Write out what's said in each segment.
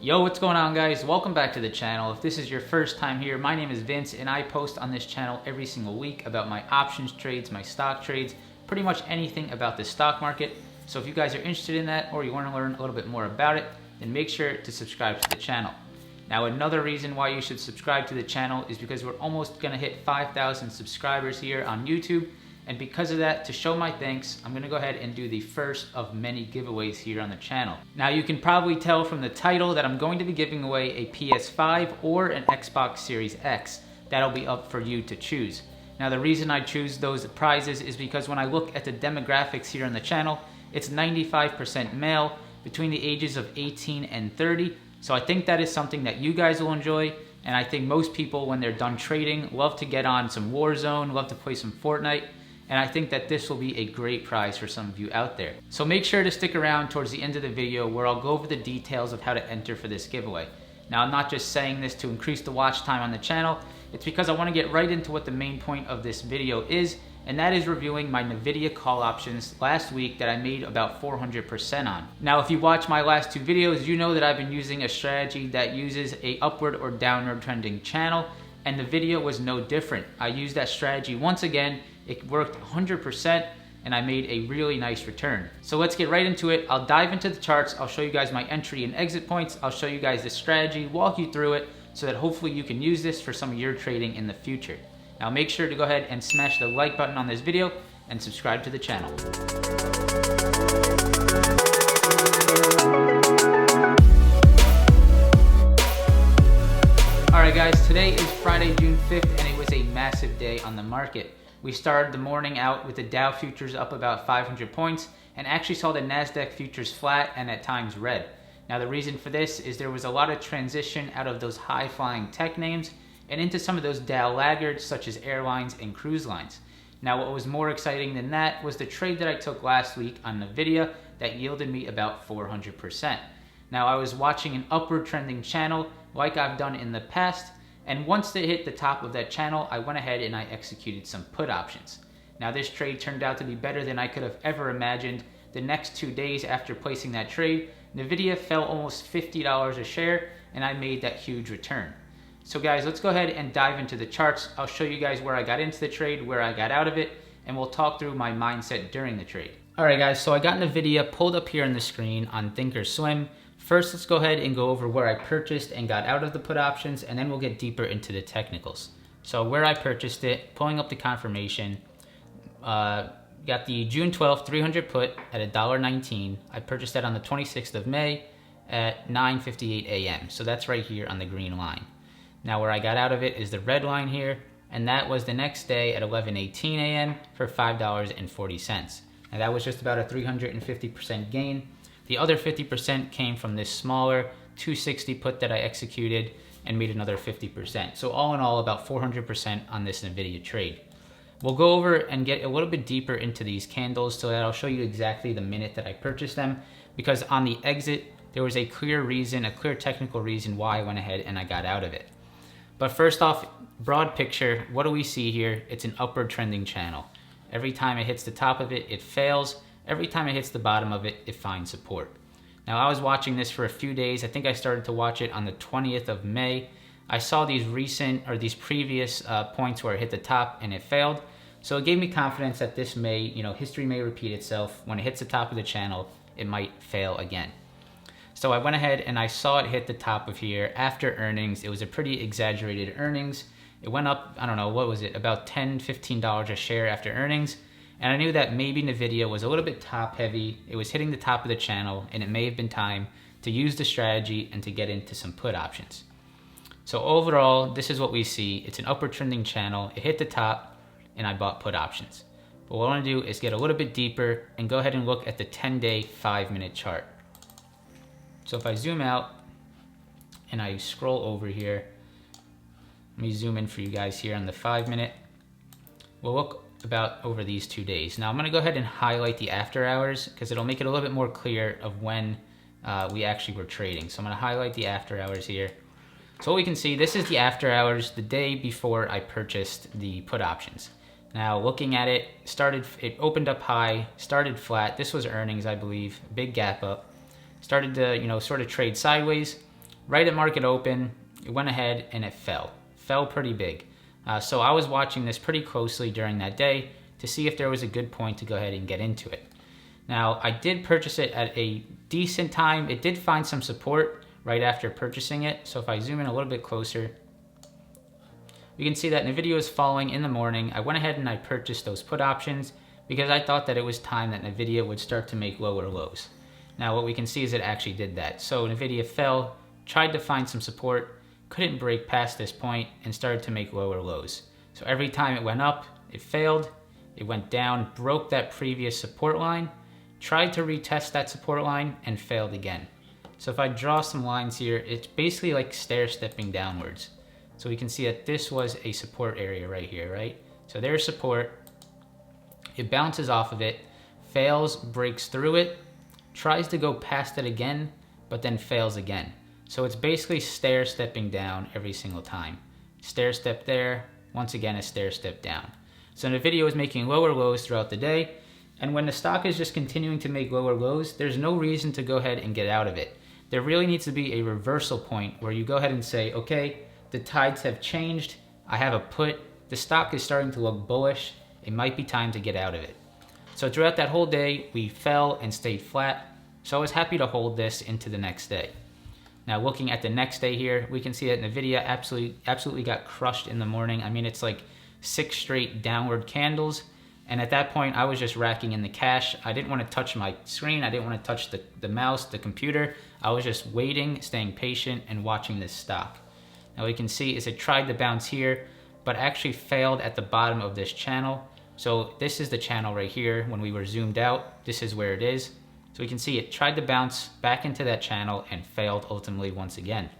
Yo, what's going on, guys? Welcome back to the channel. If this is your first time here, my name is Vince and I post on this channel every single week about my options trades, my stock trades, pretty much anything about the stock market. So if you guys are interested in that or you want to learn a little bit more about it, then make sure to subscribe to the channel. Now, another reason why you should subscribe to the channel is because we're almost gonna hit 5,000 subscribers here on YouTube. And because of that, to show my thanks, I'm gonna go ahead and do the first of many giveaways here on the channel. Now, you can probably tell from the title that I'm going to be giving away a PS5 or an Xbox Series X. That'll be up for you to choose. Now, the reason I choose those prizes is because when I look at the demographics here on the channel, it's 95% male between the ages of 18 and 30. So I think that is something that you guys will enjoy. And I think most people, when they're done trading, love to get on some Warzone, love to play some Fortnite. And I think that this will be a great prize for some of you out there. So make sure to stick around towards the end of the video where I'll go over the details of how to enter for this giveaway. Now, I'm not just saying this to increase the watch time on the channel. It's because I want to get right into what the main point of this video is, and that is reviewing my Nvidia call options last week that I made about 400% on. Now, if you watch my last two videos, you know that I've been using a strategy that uses a upward or downward trending channel, and the video was no different. I used that strategy once again. It worked 100% and I made a really nice return. So let's get right into it. I'll dive into the charts. I'll show you guys my entry and exit points. I'll show you guys the strategy, walk you through it so that hopefully you can use this for some of your trading in the future. Now make sure to go ahead and smash the like button on this video and subscribe to the channel. All right, guys, today is Friday, June 5th, and it was a massive day on the market. We started the morning out with the Dow futures up about 500 points and actually saw the NASDAQ futures flat and at times red. Now, the reason for this is there was a lot of transition out of those high-flying tech names and into some of those Dow laggards such as airlines and cruise lines. Now, what was more exciting than that was the trade that I took last week on Nvidia that yielded me about 400%. Now, I was watching an upward trending channel like I've done in the past, and once they hit the top of that channel, I went ahead and I executed some put options. Now, this trade turned out to be better than I could have ever imagined. The next 2 days after placing that trade, Nvidia fell almost $50 a share, and I made that huge return. So guys, let's go ahead and dive into the charts. I'll show you guys where I got into the trade, where I got out of it, and we'll talk through my mindset during the trade. All right, guys, so I got Nvidia pulled up here on the screen on Thinkorswim. First, let's go ahead and go over where I purchased and got out of the put options, and then we'll get deeper into the technicals. So where I purchased it, pulling up the confirmation, got the June 12th 300 put at $1.19. I purchased that on the 26th of May at 9:58 a.m. So that's right here on the green line. Now, where I got out of it is the red line here, and that was the next day at 11:18 a.m. for $5.40. And that was just about a 350% gain. The other 50% came from this smaller 260 put that I executed and made another 50%. So all in all, about 400% on this Nvidia trade. We'll go over and get a little bit deeper into these candles so that I'll show you exactly the minute that I purchased them, because on the exit, there was a clear reason, a clear technical reason why I went ahead and I got out of it. But first off, broad picture, what do we see here? It's an upward trending channel. Every time it hits the top of it, it fails. Every time it hits the bottom of it, it finds support. Now, I was watching this for a few days. I think I started to watch it on the 20th of May. I saw these previous points where it hit the top and it failed. So it gave me confidence that this may, history may repeat itself. When it hits the top of the channel, it might fail again. So I went ahead and I saw it hit the top of here after earnings. It was a pretty exaggerated earnings. It went up, I don't know, what was it? About $10, $15 a share after earnings. And I knew that maybe Nvidia was a little bit top heavy. It was hitting the top of the channel, and it may have been time to use the strategy and to get into some put options. So overall, this is what we see. It's an upward trending channel. It hit the top, and I bought put options. But what I want to do is get a little bit deeper and go ahead and look at the 10-day, 5-minute chart. So if I zoom out and I scroll over here, let me zoom in for you guys here on the 5-minute. We'll look about over these 2 days. Now I'm gonna go ahead and highlight the after hours because it'll make it a little bit more clear of when we actually were trading. So I'm gonna highlight the after hours here. So what we can see, this is the after hours the day before I purchased the put options. Now looking at it, it opened up high, started flat. This was earnings, I believe, big gap up. Started to, sort of trade sideways. Right at market open, it went ahead and it fell pretty big. So I was watching this pretty closely during that day to see if there was a good point to go ahead and get into it. Now, I did purchase it at a decent time. It did find some support right after purchasing it. So if I zoom in a little bit closer, we can see that Nvidia was falling in the morning. I went ahead and I purchased those put options because I thought that it was time that Nvidia would start to make lower lows. Now, what we can see is it actually did that. So Nvidia fell, tried to find some support, couldn't break past this point, and started to make lower lows. So every time it went up, it failed, it went down, broke that previous support line, tried to retest that support line, and failed again. So if I draw some lines here, it's basically like stair-stepping downwards. So we can see that this was a support area right here, right? So there's support, it bounces off of it, fails, breaks through it, tries to go past it again, but then fails again. So it's basically stair-stepping down every single time. Stair step there, once again a stair step down. So Nvidia is making lower lows throughout the day, and when the stock is just continuing to make lower lows, there's no reason to go ahead and get out of it. There really needs to be a reversal point where you go ahead and say, okay, the tides have changed, I have a put, the stock is starting to look bullish, it might be time to get out of it. So throughout that whole day, we fell and stayed flat, so I was happy to hold this into the next day. Now looking at the next day here, we can see that Nvidia absolutely got crushed in the morning. I mean, it's like 6 straight downward candles. And at that point, I was just racking in the cash. I didn't want to touch my screen. I didn't want to touch the mouse, the computer. I was just waiting, staying patient, and watching this stock. Now we can see is it tried to bounce here, but actually failed at the bottom of this channel. So this is the channel right here. When we were zoomed out, this is where it is. So we can see it tried to bounce back into that channel and failed ultimately once again.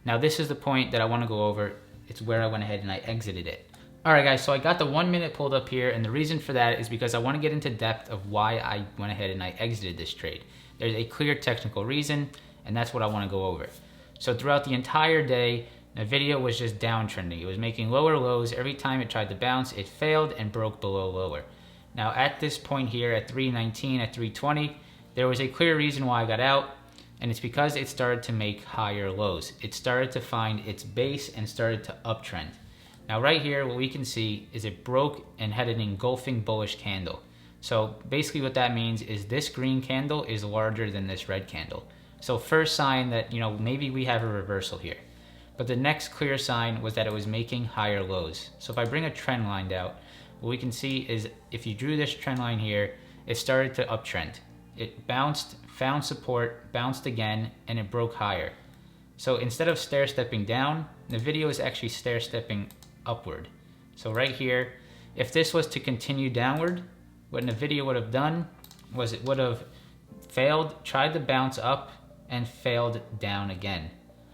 Now this is the point that I want to go over. It's where I went ahead and I exited it. All right, guys, so I got the 1 minute pulled up here, and the reason for that is because I want to get into depth of why I went ahead and I exited this trade. There's a clear technical reason, and that's what I want to go over. So throughout the entire day, Nvidia was just downtrending. It was making lower lows. Every time it tried to bounce, it failed and broke below lower. Now at this point here at 319, at 320, there was a clear reason why I got out, and it's because it started to make higher lows. It started to find its base and started to uptrend. Now right here, what we can see is it broke and had an engulfing bullish candle. So basically what that means is this green candle is larger than this red candle. So first sign that, maybe we have a reversal here. But the next clear sign was that it was making higher lows. So if I bring a trend line out, what we can see is if you drew this trend line here, it started to uptrend. It bounced, found support, bounced again, and it broke higher. So instead of stair-stepping down, the video is actually stair-stepping upward. So right here, if this was to continue downward, what Nvidia would have done was it would have failed, tried to bounce up, and failed down again.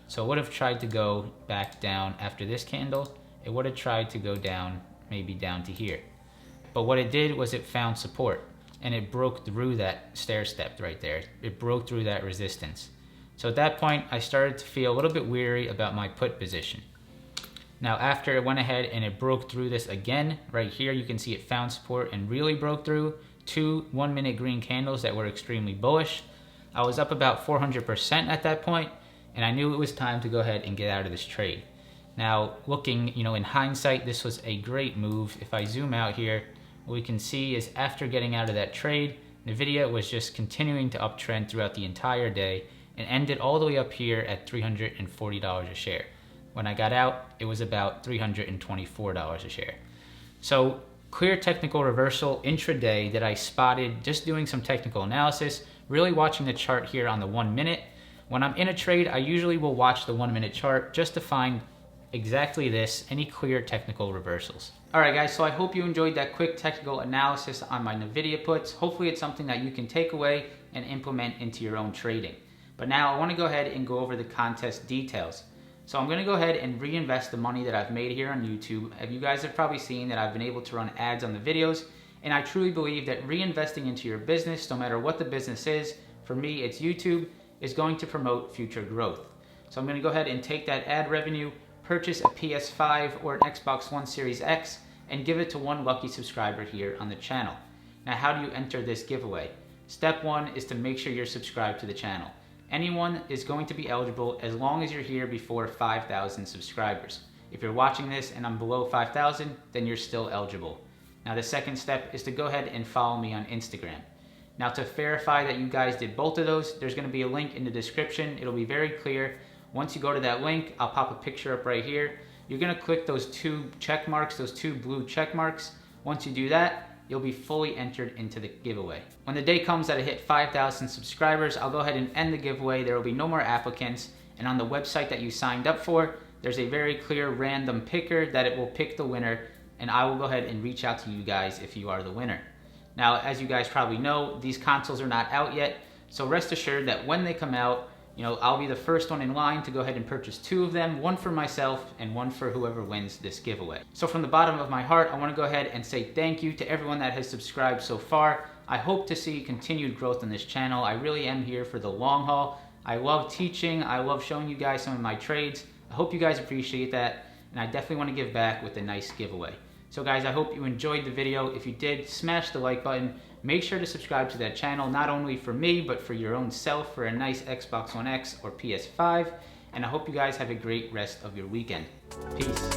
So it would have tried to go back down after this candle. It would have tried to go down, maybe down to here. But what it did was it found support, and it broke through that stair step right there. It broke through that resistance. So at that point, I started to feel a little bit weary about my put position. Now after it went ahead and it broke through this again, right here you can see it found support and really broke through 2 1 minute green candles that were extremely bullish. I was up about 400% at that point, and I knew it was time to go ahead and get out of this trade. Now looking, in hindsight, this was a great move. If I zoom out here, what we can see is after getting out of that trade, Nvidia was just continuing to uptrend throughout the entire day and ended all the way up here at $340 a share. When I got out, it was about $324 a share. So clear technical reversal intraday that I spotted just doing some technical analysis, really watching the chart here on the 1 minute. When I'm in a trade, I usually will watch the 1 minute chart just to find exactly this, any clear technical reversals. All right, guys, so I hope you enjoyed that quick technical analysis on my Nvidia puts. Hopefully it's something that you can take away and implement into your own trading. But now I want to go ahead and go over the contest details. So I'm going to go ahead and reinvest the money that I've made here on YouTube. You guys have probably seen that I've been able to run ads on the videos, and I truly believe that reinvesting into your business, no matter what the business is, for me it's YouTube, is going to promote future growth. So I'm going to go ahead and take that ad revenue, purchase a PS5 or an Xbox One Series X, and give it to one lucky subscriber here on the channel. Now how do you enter this giveaway? Step 1 is to make sure you're subscribed to the channel. Anyone is going to be eligible as long as you're here before 5,000 subscribers. If you're watching this and I'm below 5,000, then you're still eligible. Now the second step is to go ahead and follow me on Instagram. Now to verify that you guys did both of those, there's going to be a link in the description. It'll be very clear. Once you go to that link, I'll pop a picture up right here. You're going to click those two check marks, those two blue check marks. Once you do that, you'll be fully entered into the giveaway. When the day comes that I hit 5,000 subscribers, I'll go ahead and end the giveaway. There will be no more applicants. And on the website that you signed up for, there's a very clear random picker that it will pick the winner, and I will go ahead and reach out to you guys if you are the winner. Now, as you guys probably know, these consoles are not out yet, so rest assured that when they come out, I'll be the first one in line to go ahead and purchase 2 of them, one for myself and one for whoever wins this giveaway. So from the bottom of my heart, I want to go ahead and say thank you to everyone that has subscribed so far. I hope to see continued growth on this channel. I really am here for the long haul. I love teaching. I love showing you guys some of my trades. I hope you guys appreciate that, and I definitely want to give back with a nice giveaway. So guys, I hope you enjoyed the video. If you did, smash the like button. Make sure to subscribe to that channel, not only for me, but for your own self, for a nice Xbox One X or PS5. And I hope you guys have a great rest of your weekend. Peace.